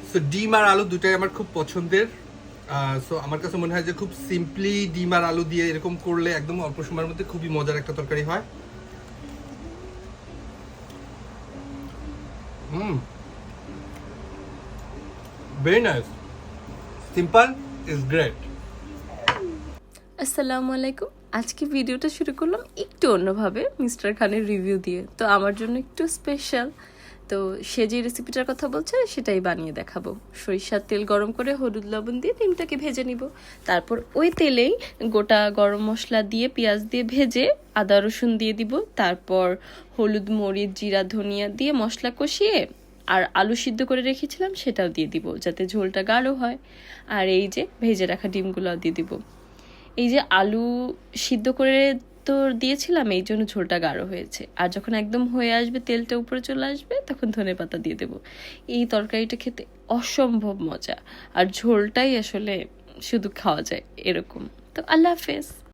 So ডিম আর আলু দুটাই আমার খুব পছন্দের। সো আমার কাছে মনে হয় যে খুব সিম্পলি ডিম আর আলু দিয়ে এরকম করলে একদম অল্প সময়ের মধ্যে খুবই মজার একটা তরকারি হয়। Very nice, simple is great. আসসালামু আলাইকুম। আজকে ভিডিওটা শুরু করলাম একটু অন্যভাবে, মিস্টার খানের রিভিউ দিয়ে। তো আমার জন্য একটু স্পেশাল। তো সে যে রেসিপিটার কথা বলছে সেটাই বানিয়ে দেখাবো। সরিষার তেল গরম করে হলুদ লবণ দিয়ে ডিমটাকে ভেজে নিব। তারপর ওই তেলেই গোটা গরম মশলা দিয়ে পেঁয়াজ দিয়ে ভেজে আদা রসুন দিয়ে দিব। তারপর হলুদ মরিচ জিরা ধনিয়া দিয়ে মশলা কষিয়ে আর আলু সিদ্ধ করে রেখেছিলাম সেটাও দিয়ে দিব, যাতে ঝোলটা গাঢ় হয়। আর এই যে ভেজে রাখা ডিমগুলোও দিয়ে দিব। এই যে আলু সিদ্ধ করে তো দিয়েছিলাম, এই জন্য ঝোলটা গাঢ় হয়েছে। আর যখন একদম হয়ে আসবে, তেলটা উপরে চলে আসবে, তখন ধনেপাতা দিয়ে দেব। এই তরকারিটা খেতে অসম্ভব মজা। আর ঝোলটাই আসলে শুধু খাওয়া যায় এরকম। তো আল্লাহ হাফেজ।